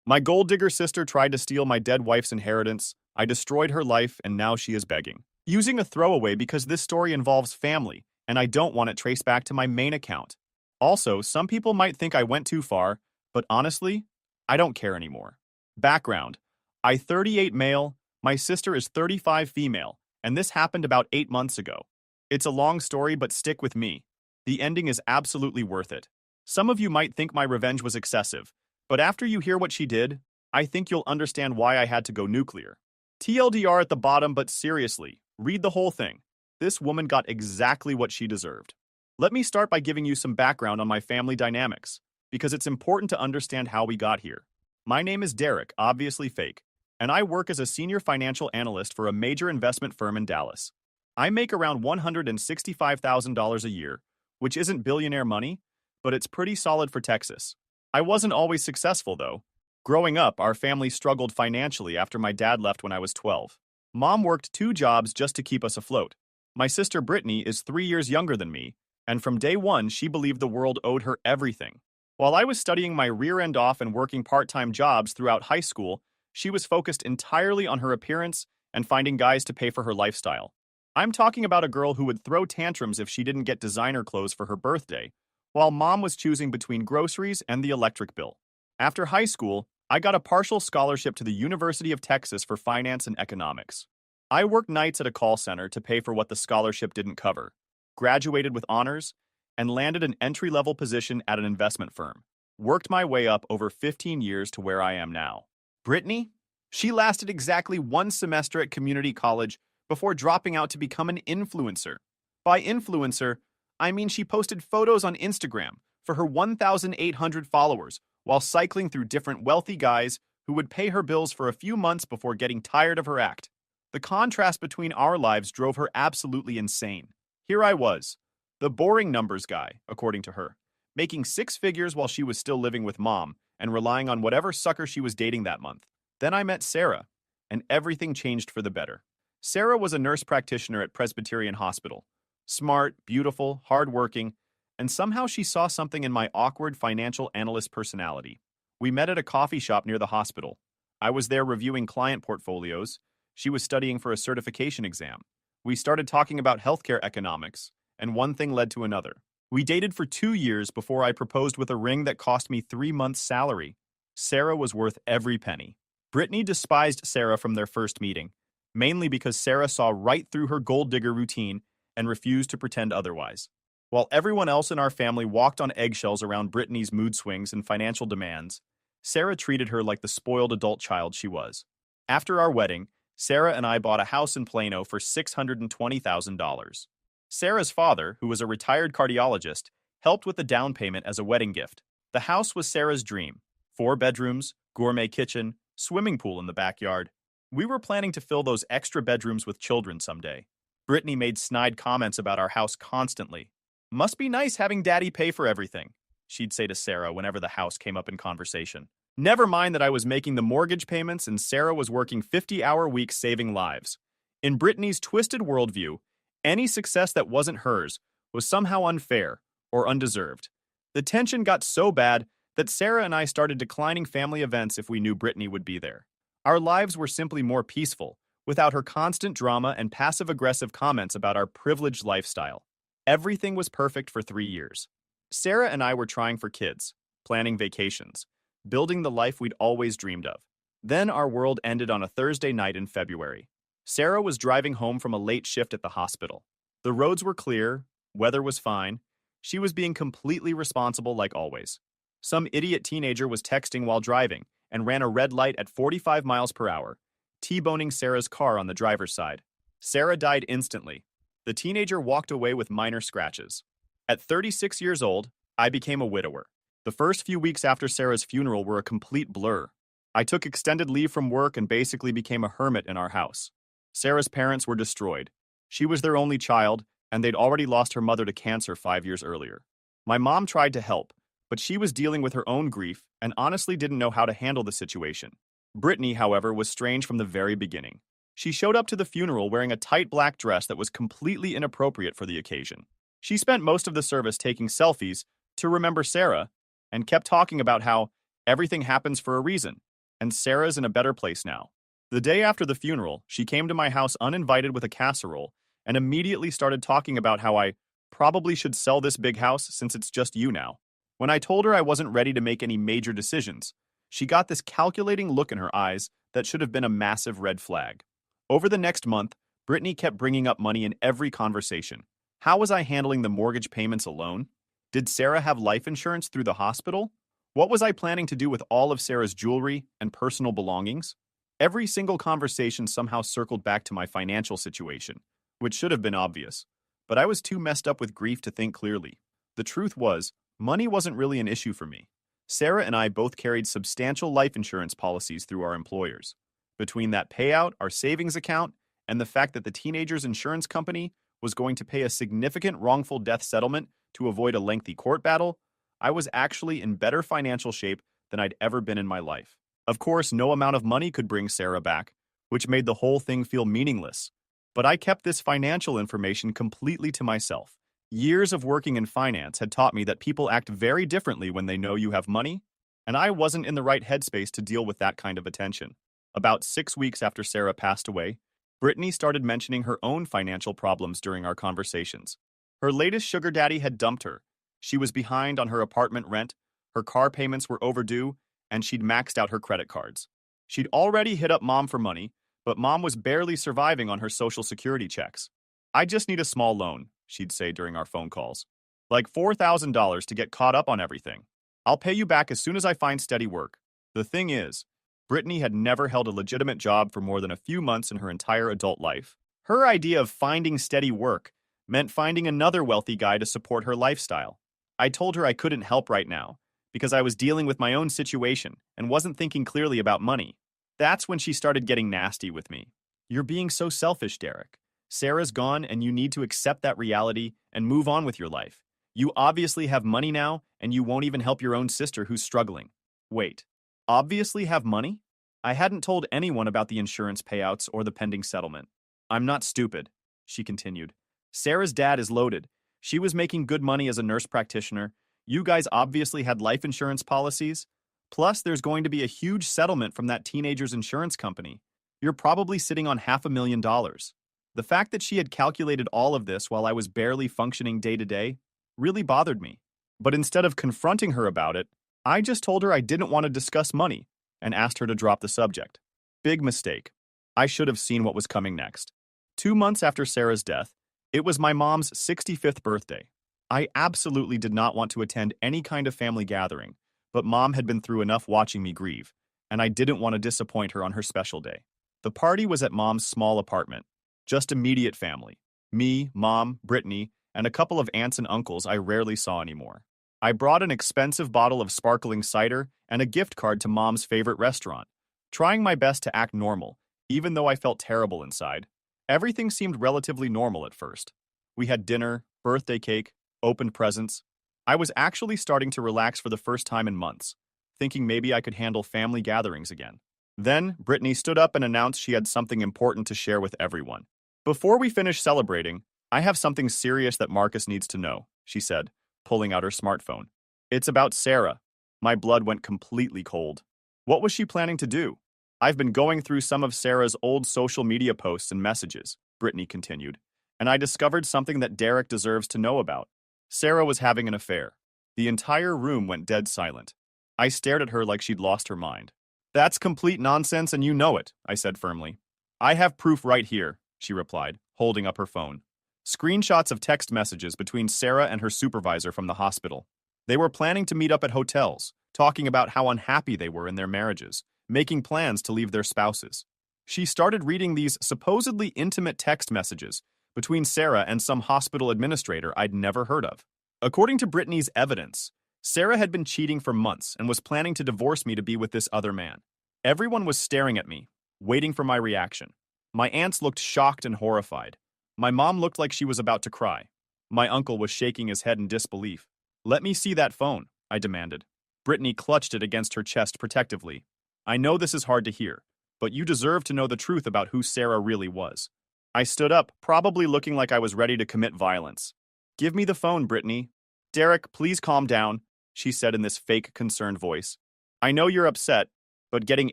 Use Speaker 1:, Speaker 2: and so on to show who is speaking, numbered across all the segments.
Speaker 1: My gold digger sister tried to steal my dead wife's inheritance. I destroyed her life, and now she is begging. Using a throwaway because this story involves family, and I don't want it traced back to my main account. Also, some people might think I went too far, but honestly, I don't care anymore. Background: I 38 male, my sister is 35 female, and this happened about 8 months ago. It's a long story, but stick with me. The ending is absolutely worth it. Some of you might think my revenge was excessive, but after you hear what she did, I think you'll understand why I had to go nuclear. TLDR at the bottom, but seriously, read the whole thing. This woman got exactly what she deserved. Let me start by giving you some background on my family dynamics, because it's important to understand how we got here. My name is Derek, obviously fake, and I work as a senior financial analyst for a major investment firm in Dallas. I make around $165,000 a year, which isn't billionaire money, but it's pretty solid for Texas. I wasn't always successful, though. Growing up, our family struggled financially after my dad left when I was 12. Mom worked 2 jobs just to keep us afloat. My sister Brittany is 3 years younger than me, and from day one, she believed the world owed her everything. While I was studying my rear end off and working part-time jobs throughout high school, she was focused entirely on her appearance and finding guys to pay for her lifestyle. I'm talking about a girl who would throw tantrums if she didn't get designer clothes for her birthday, while mom was choosing between groceries and the electric bill. After high school, I got a partial scholarship to the University of Texas for finance and economics. I worked nights at a call center to pay for what the scholarship didn't cover, graduated with honors, and landed an entry-level position at an investment firm. Worked my way up over 15 years to where I am now. Brittany? She lasted exactly 1 semester at community college before dropping out to become an influencer. By influencer, I mean she posted photos on Instagram for her 1,800 followers while cycling through different wealthy guys who would pay her bills for a few months before getting tired of her act. The contrast between our lives drove her absolutely insane. Here I was, the boring numbers guy, according to her, making 6 figures while she was still living with mom and relying on whatever sucker she was dating that month. Then I met Sarah, and everything changed for the better. Sarah was a nurse practitioner at Presbyterian Hospital. Smart, beautiful, hardworking, and somehow she saw something in my awkward financial analyst personality. We met at a coffee shop near the hospital. I was there reviewing client portfolios. She was studying for a certification exam. We started talking about healthcare economics, and one thing led to another. We dated for 2 years before I proposed with a ring that cost me 3 months' salary. Sarah was worth every penny. Brittany despised Sarah from their first meeting, mainly because Sarah saw right through her gold digger routine and refused to pretend otherwise. While everyone else in our family walked on eggshells around Brittany's mood swings and financial demands, Sarah treated her like the spoiled adult child she was. After our wedding, Sarah and I bought a house in Plano for $620,000. Sarah's father, who was a retired cardiologist, helped with the down payment as a wedding gift. The house was Sarah's dream: 4 bedrooms, gourmet kitchen, swimming pool in the backyard. We were planning to fill those extra bedrooms with children someday. Brittany made snide comments about our house constantly. "Must be nice having daddy pay for everything," she'd say to Sarah whenever the house came up in conversation. Never mind that I was making the mortgage payments and Sarah was working 50-hour weeks saving lives. In Brittany's twisted worldview, any success that wasn't hers was somehow unfair or undeserved. The tension got so bad that Sarah and I started declining family events if we knew Brittany would be there. Our lives were simply more peaceful, without her constant drama and passive-aggressive comments about our privileged lifestyle. Everything was perfect for 3 years. Sarah and I were trying for kids, planning vacations, building the life we'd always dreamed of. Then our world ended on a Thursday night in February. Sarah was driving home from a late shift at the hospital. The roads were clear, weather was fine. She was being completely responsible like always. Some idiot teenager was texting while driving and ran a red light at 45 miles per hour, T-boning Sarah's car on the driver's side. Sarah died instantly. The teenager walked away with minor scratches. At 36 years old, I became a widower. The first few weeks after Sarah's funeral were a complete blur. I took extended leave from work and basically became a hermit in our house. Sarah's parents were destroyed. She was their only child, and they'd already lost her mother to cancer 5 years earlier. My mom tried to help, but she was dealing with her own grief and honestly didn't know how to handle the situation. Brittany, however, was strange from the very beginning. She showed up to the funeral wearing a tight black dress that was completely inappropriate for the occasion. She spent most of the service taking selfies to remember Sarah and kept talking about how everything happens for a reason. and Sarah's in a better place now. The day after the funeral, she came to my house uninvited with a casserole and immediately started talking about how I probably should sell this big house since it's just you now. When I told her I wasn't ready to make any major decisions, she got this calculating look in her eyes that should have been a massive red flag. Over the next month, Brittany kept bringing up money in every conversation. How was I handling the mortgage payments alone? Did Sarah have life insurance through the hospital? What was I planning to do with all of Sarah's jewelry and personal belongings? Every single conversation somehow circled back to my financial situation, which should have been obvious. But I was too messed up with grief to think clearly. The truth was, money wasn't really an issue for me. Sarah and I both carried substantial life insurance policies through our employers. Between that payout, our savings account, and the fact that the teenager's insurance company was going to pay a significant wrongful death settlement to avoid a lengthy court battle, I was actually in better financial shape than I'd ever been in my life. Of course, no amount of money could bring Sarah back, which made the whole thing feel meaningless. But I kept this financial information completely to myself. Years of working in finance had taught me that people act very differently when they know you have money, and I wasn't in the right headspace to deal with that kind of attention. About 6 weeks after Sarah passed away, Brittany started mentioning her own financial problems during our conversations. Her latest sugar daddy had dumped her. She was behind on her apartment rent, her car payments were overdue, and she'd maxed out her credit cards. She'd already hit up Mom for money, but Mom was barely surviving on her Social Security checks. "I just need a small loan," she'd say during our phone calls. "Like $4,000 to get caught up on everything. I'll pay you back as soon as I find steady work." The thing is, Brittany had never held a legitimate job for more than a few months in her entire adult life. Her idea of finding steady work meant finding another wealthy guy to support her lifestyle. I told her I couldn't help right now, because I was dealing with my own situation and wasn't thinking clearly about money. That's when she started getting nasty with me. "You're being so selfish, Derek. Sarah's gone and you need to accept that reality and move on with your life. You obviously have money now and you won't even help your own sister who's struggling." Wait, obviously have money? I hadn't told anyone about the insurance payouts or the pending settlement. "I'm not stupid," she continued. "Sarah's dad is loaded. She was making good money as a nurse practitioner. You guys obviously had life insurance policies. Plus, there's going to be a huge settlement from that teenager's insurance company. You're probably sitting on $500,000. The fact that she had calculated all of this while I was barely functioning day to day really bothered me. But instead of confronting her about it, I just told her I didn't want to discuss money and asked her to drop the subject. Big mistake. I should have seen what was coming next. 2 months after Sarah's death, it was my mom's 65th birthday. I absolutely did not want to attend any kind of family gathering, but Mom had been through enough watching me grieve, and I didn't want to disappoint her on her special day. The party was at Mom's small apartment, just immediate family. Me, Mom, Brittany, and a couple of aunts and uncles I rarely saw anymore. I brought an expensive bottle of sparkling cider and a gift card to Mom's favorite restaurant, trying my best to act normal, even though I felt terrible inside. Everything seemed relatively normal at first. We had dinner, birthday cake, opened presents. I was actually starting to relax for the first time in months, thinking maybe I could handle family gatherings again. Then, Brittany stood up and announced she had something important to share with everyone. "Before we finish celebrating, I have something serious that Marcus needs to know," she said, pulling out her smartphone. "It's about Sarah." My blood went completely cold. What was she planning to do? "I've been going through some of Sarah's old social media posts and messages," Brittany continued, "and I discovered something that Derek deserves to know about. Sarah was having an affair." The entire room went dead silent. I stared at her like she'd lost her mind. "That's complete nonsense and you know it," I said firmly. "I have proof right here," she replied, holding up her phone. Screenshots of text messages between Sarah and her supervisor from the hospital. They were planning to meet up at hotels, talking about how unhappy they were in their marriages, making plans to leave their spouses. She started reading these supposedly intimate text messages between Sarah and some hospital administrator I'd never heard of. According to Brittany's evidence, Sarah had been cheating for months and was planning to divorce me to be with this other man. Everyone was staring at me, waiting for my reaction. My aunts looked shocked and horrified. My mom looked like she was about to cry. My uncle was shaking his head in disbelief. "Let me see that phone," I demanded. Brittany clutched it against her chest protectively. "I know this is hard to hear, but you deserve to know the truth about who Sarah really was." I stood up, probably looking like I was ready to commit violence. "Give me the phone, Brittany." "Derek, please calm down," she said in this fake concerned voice. "I know you're upset, But getting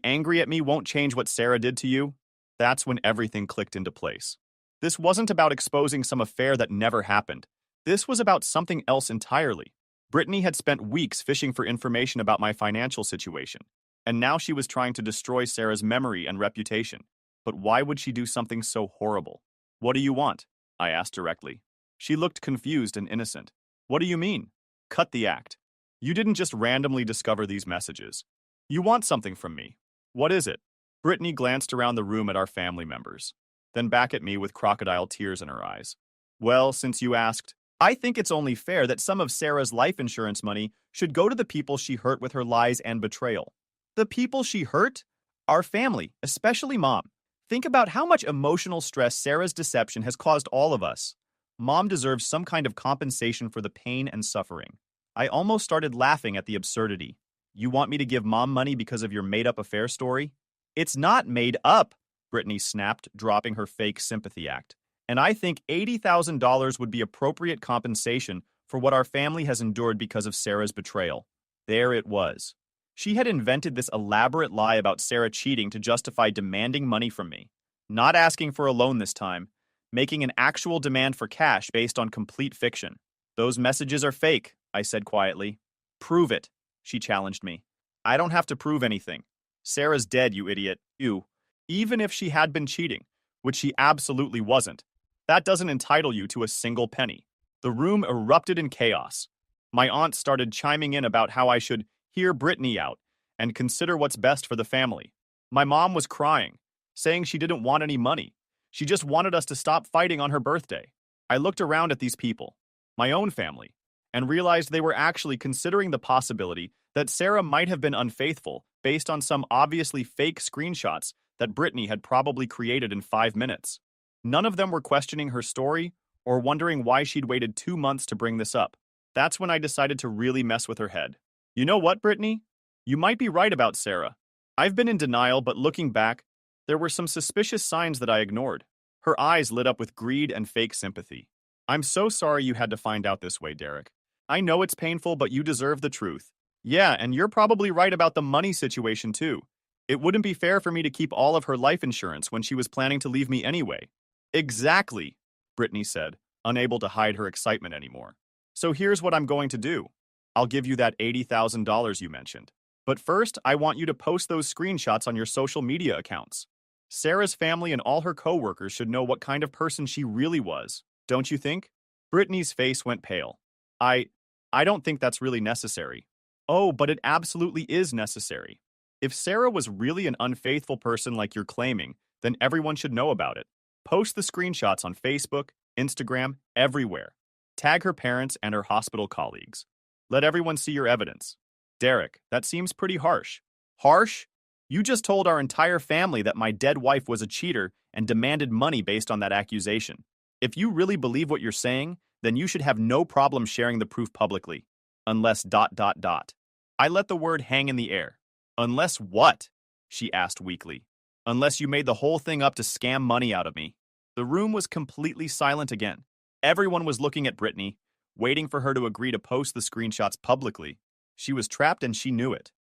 Speaker 1: angry at me won't change what Sarah did to you? That's when everything clicked into place. This wasn't about exposing some affair that never happened. This was about something else entirely. Brittany had spent weeks fishing for information about my financial situation, and now she was trying to destroy Sarah's memory and reputation. But why would she do something so horrible? What do you want? I asked directly. She looked confused and innocent. What do you mean? Cut the act. You didn't just randomly discover these messages. You want something from me. What is it? Brittany glanced around the room at our family members, then back at me with crocodile tears in her eyes. Well, since you asked, I think it's only fair that some of Sarah's life insurance money should go to the people she hurt with her lies and betrayal. The people she hurt? Our family, especially Mom. Think about how much emotional stress Sarah's deception has caused all of us. Mom deserves some kind of compensation for the pain and suffering. I almost started laughing at the absurdity. You want me to give Mom money because of your made-up affair story? It's not made up, Brittany snapped, dropping her fake sympathy act. And I think $80,000 would be appropriate compensation for what our family has endured because of Sarah's betrayal. There it was. She had invented this elaborate lie about Sarah cheating to justify demanding money from me. Not asking for a loan this time, making an actual demand for cash based on complete fiction. Those messages are fake, I said quietly. Prove it, she challenged me. I don't have to prove anything. Sarah's dead, you idiot. You. Even if she had been cheating, which she absolutely wasn't, that doesn't entitle you to a single penny. The room erupted in chaos. My aunt started chiming in about how I should hear Brittany out and consider what's best for the family. My mom was crying, saying she didn't want any money. She just wanted us to stop fighting on her birthday. I looked around at these people, my own family, and realized they were actually considering the possibility that Sarah might have been unfaithful based on some obviously fake screenshots that Brittany had probably created in 5 minutes. None of them were questioning her story or wondering why she'd waited 2 months to bring this up. That's when I decided to really mess with her head. You know what, Brittany? You might be right about Sarah. I've been in denial, but looking back, there were some suspicious signs that I ignored. Her eyes lit up with greed and fake sympathy. I'm so sorry you had to find out this way, Derek. I know it's painful, but you deserve the truth. Yeah, and you're probably right about the money situation too. It wouldn't be fair for me to keep all of her life insurance when she was planning to leave me anyway. Exactly, Brittany said, unable to hide her excitement anymore. So here's what I'm going to do. I'll give you that $80,000 you mentioned. But first, I want you to post those screenshots on your social media accounts. Sarah's family and all her coworkers should know what kind of person she really was, don't you think? Brittany's face went pale. I don't think that's really necessary. Oh, but it absolutely is necessary. If Sarah was really an unfaithful person like you're claiming, then everyone should know about it. Post the screenshots on Facebook, Instagram, everywhere. Tag her parents and her hospital colleagues. Let everyone see your evidence. Derek, that seems pretty harsh. Harsh? You just told our entire family that my dead wife was a cheater and demanded money based on that accusation. If you really believe what you're saying, then you should have no problem sharing the proof publicly. Unless ... I let the word hang in the air. Unless what? She asked weakly. Unless you made the whole thing up to scam money out of me. The room was completely silent again. Everyone was looking at Brittany, waiting for her to agree to post the screenshots publicly. She was trapped and she knew it.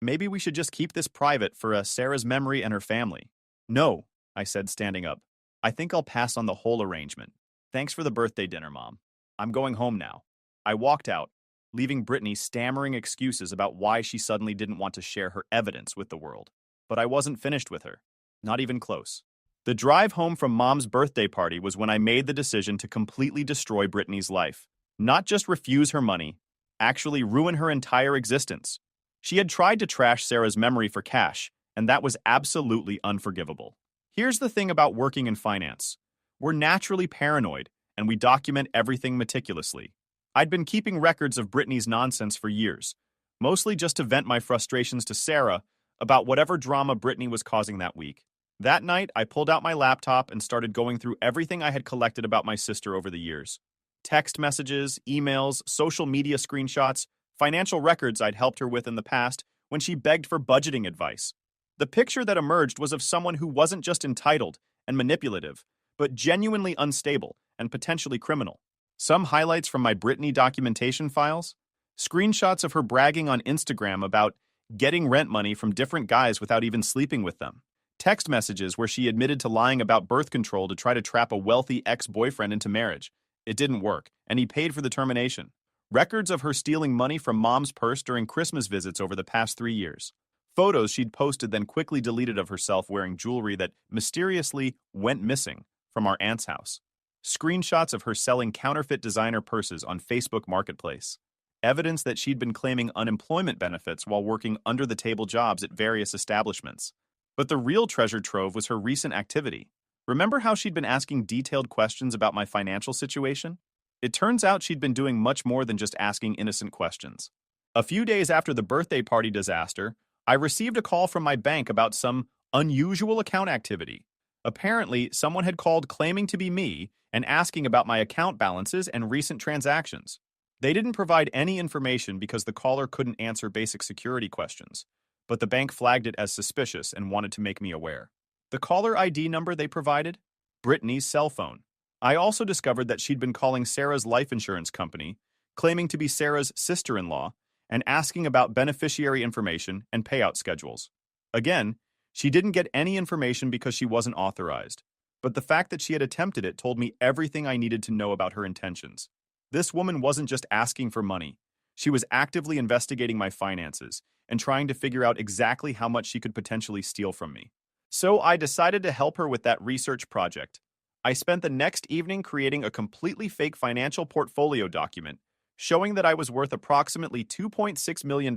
Speaker 1: Maybe we should just keep this private for Sarah's memory and her family. No, I said, standing up. I think I'll pass on the whole arrangement. Thanks for the birthday dinner, Mom. I'm going home now. I walked out, leaving Brittany stammering excuses about why she suddenly didn't want to share her evidence with the world. But I wasn't finished with her. Not even close. The drive home from Mom's birthday party was when I made the decision to completely destroy Brittany's life. Not just refuse her money, actually ruin her entire existence. She had tried to trash Sarah's memory for cash, and that was absolutely unforgivable. Here's the thing about working in finance. We're naturally paranoid, and we document everything meticulously. I'd been keeping records of Brittany's nonsense for years, mostly just to vent my frustrations to Sarah about whatever drama Brittany was causing that week. That night, I pulled out my laptop and started going through everything I had collected about my sister over the years. Text messages, emails, social media screenshots, financial records I'd helped her with in the past when she begged for budgeting advice. The picture that emerged was of someone who wasn't just entitled and manipulative, but genuinely unstable and potentially criminal. Some highlights from my Brittany documentation files: screenshots of her bragging on Instagram about getting rent money from different guys without even sleeping with them, text messages where she admitted to lying about birth control to try to trap a wealthy ex-boyfriend into marriage. It didn't work, and he paid for the termination. Records of her stealing money from mom's purse during Christmas visits over the past 3 years. Photos she'd posted then quickly deleted of herself wearing jewelry that mysteriously went missing from our aunt's house. Screenshots of her selling counterfeit designer purses on Facebook Marketplace. Evidence that she'd been claiming unemployment benefits while working under-the-table jobs at various establishments. But the real treasure trove was her recent activity. Remember how she'd been asking detailed questions about my financial situation? It turns out she'd been doing much more than just asking innocent questions. A few days after the birthday party disaster, I received a call from my bank about some unusual account activity. Apparently, someone had called claiming to be me and asking about my account balances and recent transactions. They didn't provide any information because the caller couldn't answer basic security questions, but the bank flagged it as suspicious and wanted to make me aware. The caller ID number they provided? Brittany's cell phone. I also discovered that she'd been calling Sarah's life insurance company, claiming to be Sarah's sister-in-law, and asking about beneficiary information and payout schedules. Again, she didn't get any information because she wasn't authorized, but the fact that she had attempted it told me everything I needed to know about her intentions. This woman wasn't just asking for money. She was actively investigating my finances and trying to figure out exactly how much she could potentially steal from me. So I decided to help her with that research project. I spent the next evening creating a completely fake financial portfolio document showing that I was worth approximately $2.6 million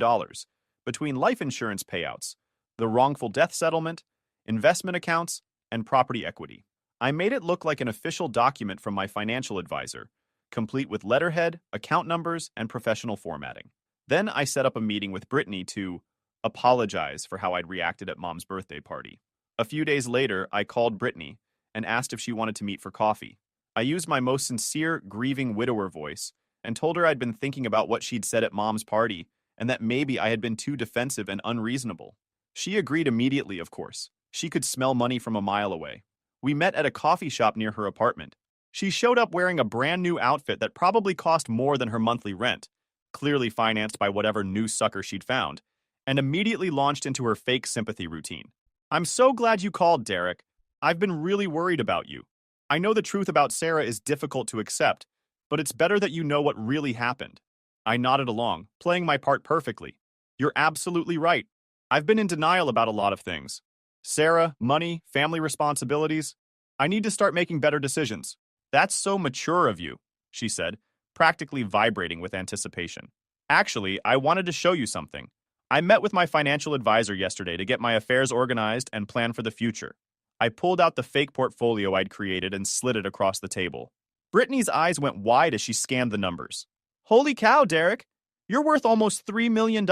Speaker 1: between life insurance payouts, the wrongful death settlement, investment accounts, and property equity. I made it look like an official document from my financial advisor, complete with letterhead, account numbers, and professional formatting. Then I set up a meeting with Brittany to apologize for how I'd reacted at Mom's birthday party. A few days later, I called Brittany and asked if she wanted to meet for coffee. I used my most sincere, grieving widower voice and told her I'd been thinking about what she'd said at Mom's party and that maybe I had been too defensive and unreasonable. She agreed immediately, of course. She could smell money from a mile away. We met at a coffee shop near her apartment. She showed up wearing a brand new outfit that probably cost more than her monthly rent, clearly financed by whatever new sucker she'd found, and immediately launched into her fake sympathy routine. "I'm so glad you called, Derek. I've been really worried about you. I know the truth about Sarah is difficult to accept, but it's better that you know what really happened." I nodded along, playing my part perfectly. "You're absolutely right. I've been in denial about a lot of things. Sarah, money, family responsibilities. I need to start making better decisions." "That's so mature of you," she said, practically vibrating with anticipation. "Actually, I wanted to show you something. I met with my financial advisor yesterday to get my affairs organized and plan for the future." I pulled out the fake portfolio I'd created and slid it across the table. Brittany's eyes went wide as she scanned the numbers. "Holy cow, Derek! You're worth almost $3 million?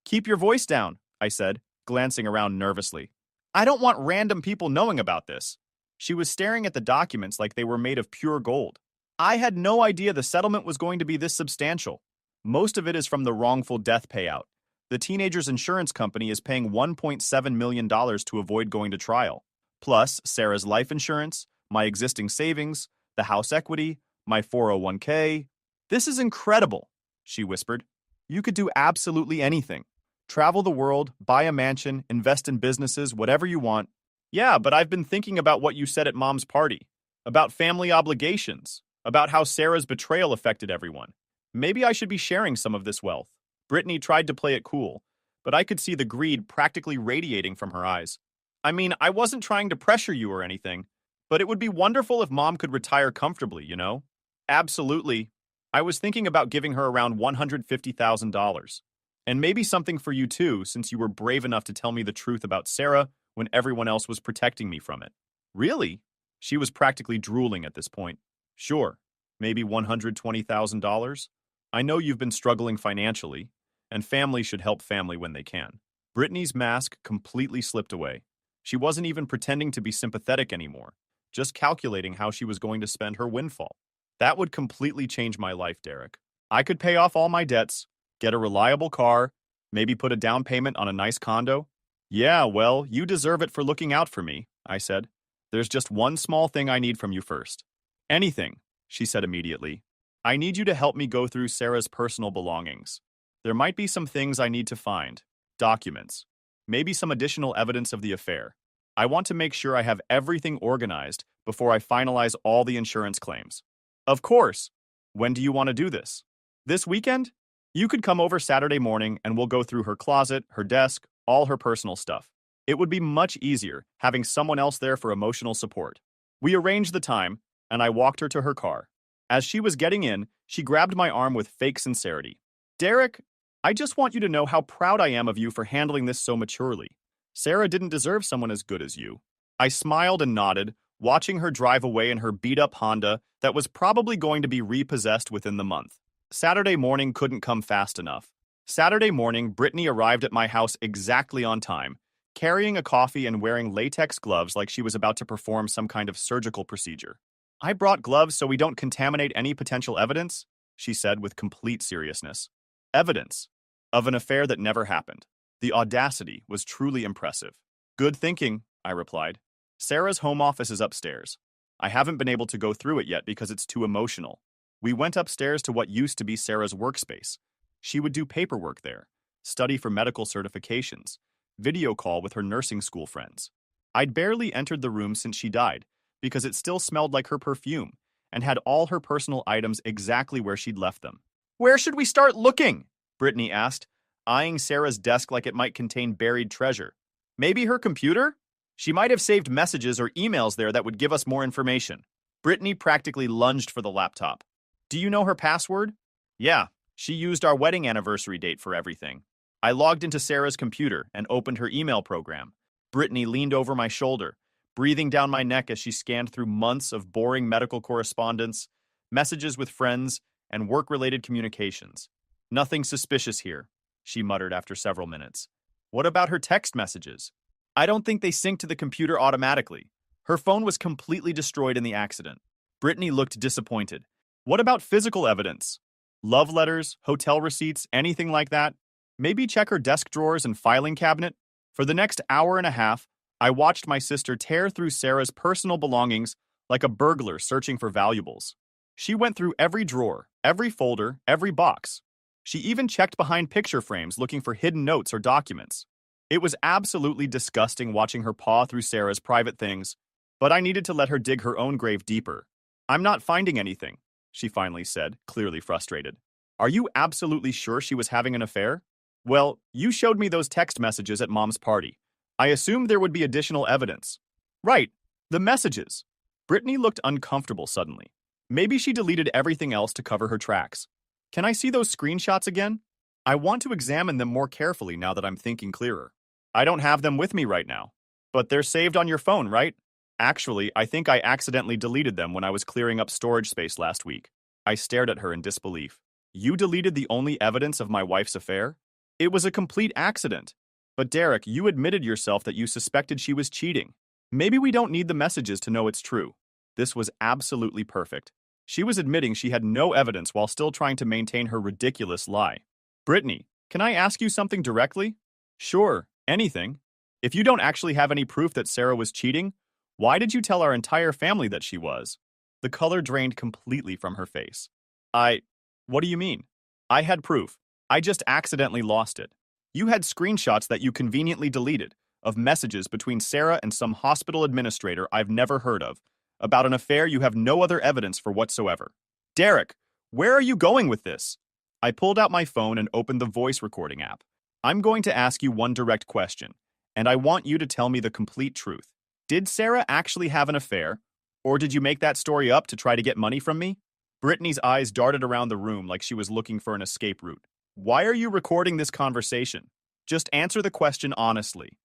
Speaker 1: "Keep your voice down," I said, glancing around nervously. "I don't want random people knowing about this." She was staring at the documents like they were made of pure gold. "I had no idea the settlement was going to be this substantial. Most of it is from the wrongful death payout. The teenager's insurance company is paying $1.7 million to avoid going to trial. Plus, Sarah's life insurance, my existing savings, the house equity, my 401k. "This is incredible," she whispered. "You could do absolutely anything. Travel the world, buy a mansion, invest in businesses, whatever you want." "Yeah, but I've been thinking about what you said at Mom's party. About family obligations. About how Sarah's betrayal affected everyone. Maybe I should be sharing some of this wealth." Brittany tried to play it cool, but I could see the greed practically radiating from her eyes. "I mean, I wasn't trying to pressure you or anything, but it would be wonderful if Mom could retire comfortably, you know?" "Absolutely. I was thinking about giving her around $150,000. And maybe something for you too, since you were brave enough to tell me the truth about Sarah when everyone else was protecting me from it." "Really?" She was practically drooling at this point. "Sure. Maybe $120,000? I know you've been struggling financially, and family should help family when they can." Brittany's mask completely slipped away. She wasn't even pretending to be sympathetic anymore, just calculating how she was going to spend her windfall. "That would completely change my life, Derek. I could pay off all my debts, get a reliable car, maybe put a down payment on a nice condo." "Yeah, well, you deserve it for looking out for me," I said. "There's just one small thing I need from you first." "Anything," she said immediately. "I need you to help me go through Sarah's personal belongings. There might be some things I need to find. documents. Maybe some additional evidence of the affair. I want to make sure I have everything organized before I finalize all the insurance claims. Of course. When do you want to do this? This weekend? You could come over Saturday morning and we'll go through her closet, her desk, all her personal stuff. It would be much easier having someone else there for emotional support. We arranged the time, and I walked her to her car. As she was getting in, she grabbed my arm with fake sincerity. Derek, I just want you to know how proud I am of you for handling this so maturely. Sarah didn't deserve someone as good as you. I smiled and nodded, watching her drive away in her beat-up Honda that was probably going to be repossessed within the month. Saturday morning couldn't come fast enough. Saturday morning, Brittany arrived at my house exactly on time, carrying a coffee and wearing latex gloves like she was about to perform some kind of surgical procedure. I brought gloves so we don't contaminate any potential evidence, she said with complete seriousness. Evidence of an affair that never happened. The audacity was truly impressive. Good thinking, I replied. Sarah's home office is upstairs. I haven't been able to go through it yet because it's too emotional. We went upstairs to what used to be Sarah's workspace. She would do paperwork there, study for medical certifications, video call with her nursing school friends. I'd barely entered the room since she died, because it still smelled like her perfume, and had all her personal items exactly where she'd left them. Where should we start looking? Brittany asked, eyeing Sarah's desk like it might contain buried treasure. Maybe her computer? She might have saved messages or emails there that would give us more information. Brittany practically lunged for the laptop. Do you know her password? Yeah, she used our wedding anniversary date for everything. I logged into Sarah's computer and opened her email program. Brittany leaned over my shoulder, breathing down my neck as she scanned through months of boring medical correspondence, messages with friends, and work-related communications. Nothing suspicious here, she muttered after several minutes. What about her text messages? I don't think they sync to the computer automatically. Her phone was completely destroyed in the accident. Brittany looked disappointed. What about physical evidence? Love letters, hotel receipts, anything like that? Maybe check her desk drawers and filing cabinet? For the next hour and a half, I watched my sister tear through Sarah's personal belongings like a burglar searching for valuables. She went through every drawer, every folder, every box. She even checked behind picture frames looking for hidden notes or documents. It was absolutely disgusting watching her paw through Sarah's private things, but I needed to let her dig her own grave deeper. I'm not finding anything, she finally said, clearly frustrated. Are you absolutely sure she was having an affair? Well, you showed me those text messages at Mom's party. I assumed there would be additional evidence. Right, the messages. Brittany looked uncomfortable suddenly. Maybe she deleted everything else to cover her tracks. Can I see those screenshots again? I want to examine them more carefully now that I'm thinking clearer. I don't have them with me right now. But they're saved on your phone, right? Actually, I think I accidentally deleted them when I was clearing up storage space last week. I stared at her in disbelief. You deleted the only evidence of my wife's affair? It was a complete accident. But Derek, you admitted yourself that you suspected she was cheating. Maybe we don't need the messages to know it's true. This was absolutely perfect. She was admitting she had no evidence while still trying to maintain her ridiculous lie. Brittany, can I ask you something directly? Sure, anything. If you don't actually have any proof that Sarah was cheating, why did you tell our entire family that she was? The color drained completely from her face. What do you mean? I had proof. I just accidentally lost it. You had screenshots that you conveniently deleted of messages between Sarah and some hospital administrator I've never heard of about an affair you have no other evidence for whatsoever. Derek, where are you going with this? I pulled out my phone and opened the voice recording app. I'm going to ask you one direct question, and I want you to tell me the complete truth. Did Sarah actually have an affair, or did you make that story up to try to get money from me? Brittany's eyes darted around the room like she was looking for an escape route. Why are you recording this conversation? Just answer the question honestly.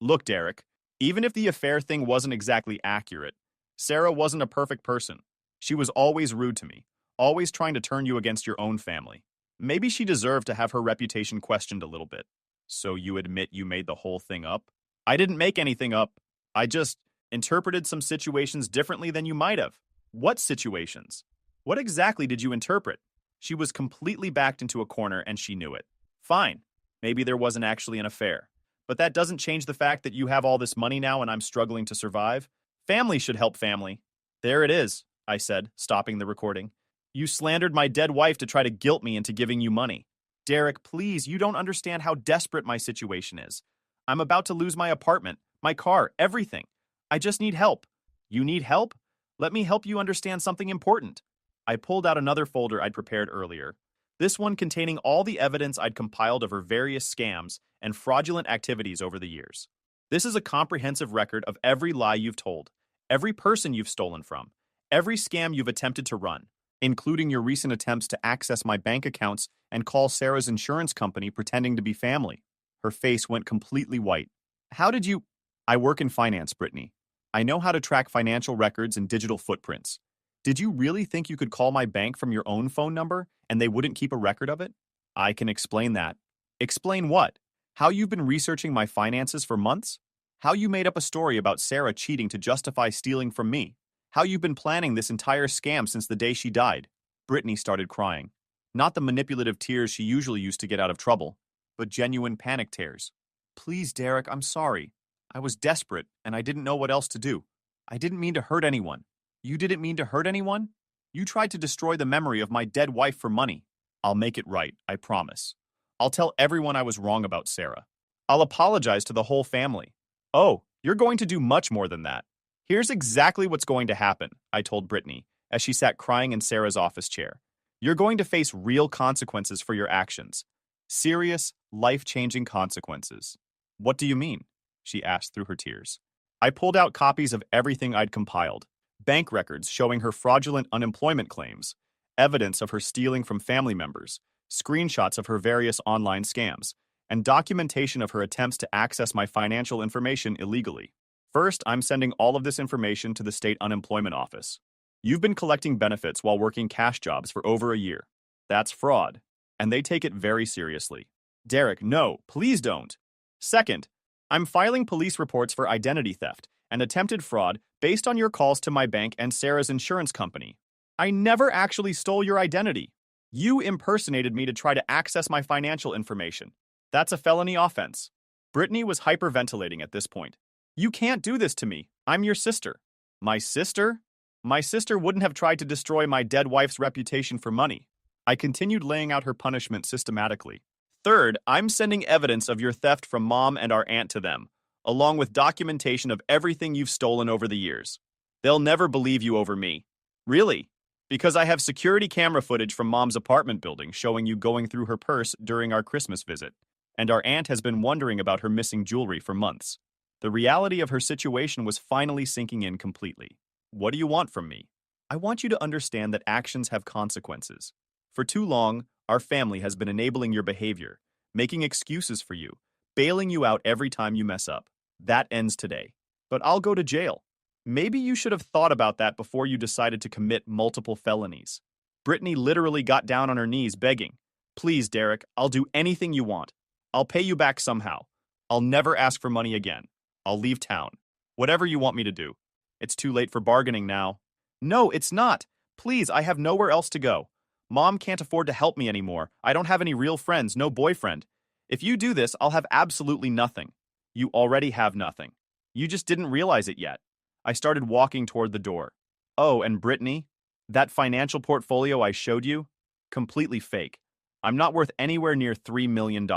Speaker 1: Look, Derek, even if the affair thing wasn't exactly accurate, Sarah wasn't a perfect person. She was always rude to me, always trying to turn you against your own family. Maybe she deserved to have her reputation questioned a little bit. So you admit you made the whole thing up? I didn't make anything up. I just interpreted some situations differently than you might have. What situations? What exactly did you interpret? She was completely backed into a corner and she knew it. Fine. Maybe there wasn't actually an affair. But that doesn't change the fact that you have all this money now and I'm struggling to survive. Family should help family. There it is, I said, stopping the recording. You slandered my dead wife to try to guilt me into giving you money. Derek, please, you don't understand how desperate my situation is. I'm about to lose my apartment, my car, everything. I just need help. You need help? Let me help you understand something important. I pulled out another folder I'd prepared earlier. This one containing all the evidence I'd compiled of her various scams and fraudulent activities over the years. This is a comprehensive record of every lie you've told, every person you've stolen from, every scam you've attempted to run, including your recent attempts to access my bank accounts and call Sarah's insurance company pretending to be family. Her face went completely white. How did you... I work in finance, Brittany. I know how to track financial records and digital footprints. Did you really think you could call my bank from your own phone number and they wouldn't keep a record of it? I can explain that. Explain what? How you've been researching my finances for months? How you made up a story about Sarah cheating to justify stealing from me? How you've been planning this entire scam since the day she died? Brittany started crying. Not the manipulative tears she usually used to get out of trouble, but genuine panic tears. Please, Derek, I'm sorry. I was desperate, and I didn't know what else to do. I didn't mean to hurt anyone. You didn't mean to hurt anyone? You tried to destroy the memory of my dead wife for money. I'll make it right, I promise. I'll tell everyone I was wrong about Sarah. I'll apologize to the whole family. Oh, you're going to do much more than that. Here's exactly what's going to happen, I told Brittany, as she sat crying in Sarah's office chair. You're going to face real consequences for your actions. Serious, life-changing consequences. What do you mean? She asked through her tears. I pulled out copies of everything I'd compiled. Bank records showing her fraudulent unemployment claims, evidence of her stealing from family members, screenshots of her various online scams, and documentation of her attempts to access my financial information illegally. First, I'm sending all of this information to the state unemployment office. You've been collecting benefits while working cash jobs for over a year. That's fraud, and they take it very seriously. Derek, no, please don't. Second, I'm filing police reports for identity theft and attempted fraud based on your calls to my bank and Sarah's insurance company. I never actually stole your identity. You impersonated me to try to access my financial information. That's a felony offense. Brittany was hyperventilating at this point. You can't do this to me. I'm your sister. My sister? My sister wouldn't have tried to destroy my dead wife's reputation for money. I continued laying out her punishment systematically. Third, I'm sending evidence of your theft from Mom and our aunt to them, along with documentation of everything you've stolen over the years. They'll never believe you over me. Really? Because I have security camera footage from Mom's apartment building showing you going through her purse during our Christmas visit, and our aunt has been wondering about her missing jewelry for months. The reality of her situation was finally sinking in completely. What do you want from me? I want you to understand that actions have consequences. For too long, our family has been enabling your behavior, making excuses for you, bailing you out every time you mess up. That ends today. But I'll go to jail. Maybe you should have thought about that before you decided to commit multiple felonies. Brittany literally got down on her knees begging, "Please, Derek, I'll do anything you want. I'll pay you back somehow. I'll never ask for money again. I'll leave town. Whatever you want me to do. It's too late for bargaining now." No, it's not. Please, I have nowhere else to go. Mom can't afford to help me anymore. I don't have any real friends, no boyfriend. If you do this, I'll have absolutely nothing. You already have nothing. You just didn't realize it yet. I started walking toward the door. Oh, and Brittany? That financial portfolio I showed you? Completely fake. I'm not worth anywhere near $3 million.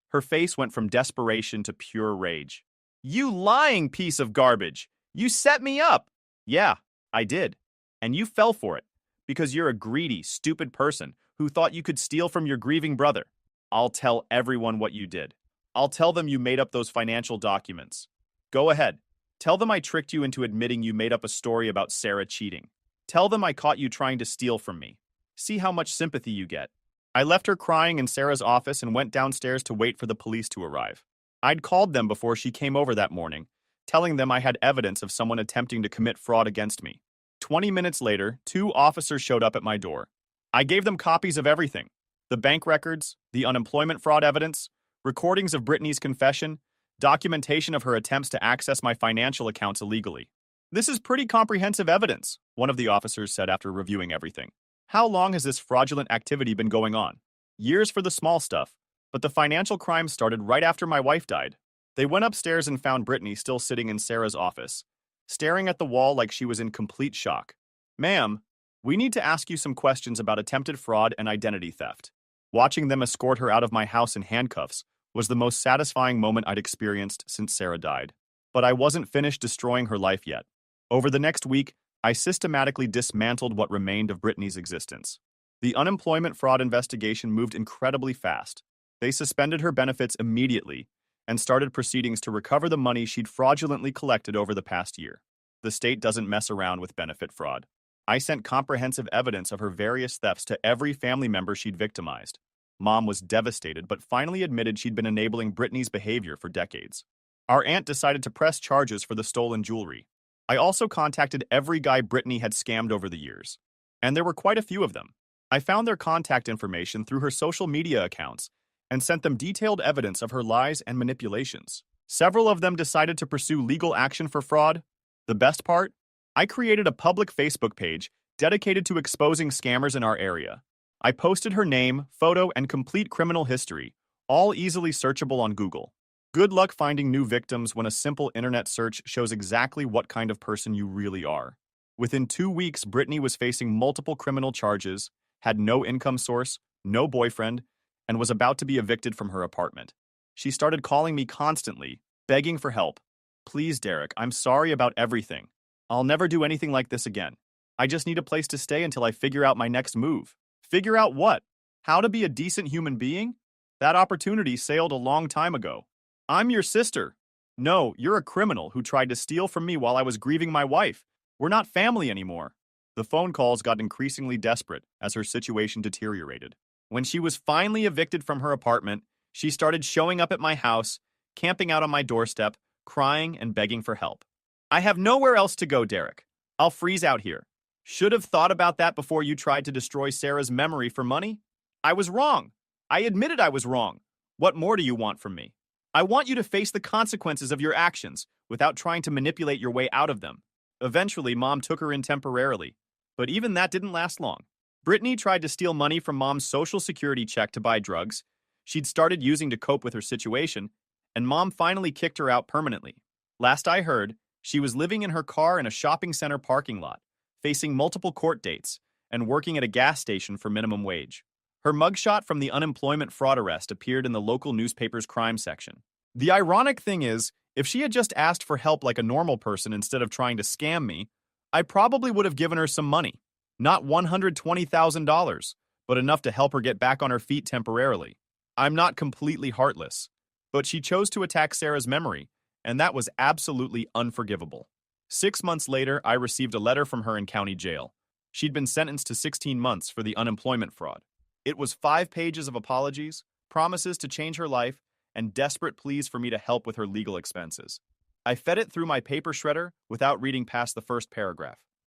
Speaker 1: Her face went from desperation to pure rage. You lying piece of garbage! You set me up! Yeah, I did. And you fell for it. Because you're a greedy, stupid person who thought you could steal from your grieving brother. I'll tell everyone what you did. I'll tell them you made up those financial documents. Go ahead. Tell them I tricked you into admitting you made up a story about Sarah cheating. Tell them I caught you trying to steal from me. See how much sympathy you get. I left her crying in Sarah's office and went downstairs to wait for the police to arrive. I'd called them before she came over that morning, telling them I had evidence of someone attempting to commit fraud against me. 20 minutes later, 2 officers showed up at my door. I gave them copies of everything. The bank records, the unemployment fraud evidence, recordings of Brittany's confession, documentation of her attempts to access my financial accounts illegally. This is pretty comprehensive evidence, one of the officers said after reviewing everything. How long has this fraudulent activity been going on? Years for the small stuff, but the financial crimes started right after my wife died. They went upstairs and found Brittany still sitting in Sarah's office, staring at the wall like she was in complete shock. Ma'am, we need to ask you some questions about attempted fraud and identity theft. Watching them escort her out of my house in handcuffs was the most satisfying moment I'd experienced since Sarah died. But I wasn't finished destroying her life yet. Over the next week, I systematically dismantled what remained of Brittany's existence. The unemployment fraud investigation moved incredibly fast. They suspended her benefits immediately and started proceedings to recover the money she'd fraudulently collected over the past year. The state doesn't mess around with benefit fraud. I sent comprehensive evidence of her various thefts to every family member she'd victimized. Mom was devastated, but finally admitted she'd been enabling Brittany's behavior for decades. Our aunt decided to press charges for the stolen jewelry. I also contacted every guy Brittany had scammed over the years. And there were quite a few of them. I found their contact information through her social media accounts and sent them detailed evidence of her lies and manipulations. Several of them decided to pursue legal action for fraud. The best part? I created a public Facebook page dedicated to exposing scammers in our area. I posted her name, photo, and complete criminal history, all easily searchable on Google. Good luck finding new victims when a simple internet search shows exactly what kind of person you really are. Within 2 weeks, Brittany was facing multiple criminal charges, had no income source, no boyfriend, and was about to be evicted from her apartment. She started calling me constantly, begging for help. Please, Derek, I'm sorry about everything. I'll never do anything like this again. I just need a place to stay until I figure out my next move. Figure out what? How to be a decent human being? That opportunity sailed a long time ago. I'm your sister. No, you're a criminal who tried to steal from me while I was grieving my wife. We're not family anymore. The phone calls got increasingly desperate as her situation deteriorated. When she was finally evicted from her apartment, she started showing up at my house, camping out on my doorstep, crying and begging for help. I have nowhere else to go, Derek. I'll freeze out here. Should have thought about that before you tried to destroy Sarah's memory for money. I was wrong. I admitted I was wrong. What more do you want from me? I want you to face the consequences of your actions without trying to manipulate your way out of them. Eventually, Mom took her in temporarily, but even that didn't last long. Brittany tried to steal money from Mom's Social Security check to buy drugs she'd started using to cope with her situation, and Mom finally kicked her out permanently. Last I heard, she was living in her car in a shopping center parking lot, facing multiple court dates, and working at a gas station for minimum wage. Her mugshot from the unemployment fraud arrest appeared in the local newspaper's crime section. The ironic thing is, if she had just asked for help like a normal person instead of trying to scam me, I probably would have given her some money. Not $120,000, but enough to help her get back on her feet temporarily. I'm not completely heartless, but she chose to attack Sarah's memory, and that was absolutely unforgivable. 6 months later, I received a letter from her in county jail. She'd been sentenced to 16 months for the unemployment fraud. It was 5 pages of apologies, promises to change her life, and desperate pleas for me to help with her legal expenses. I fed it through my paper shredder without reading past the first paragraph.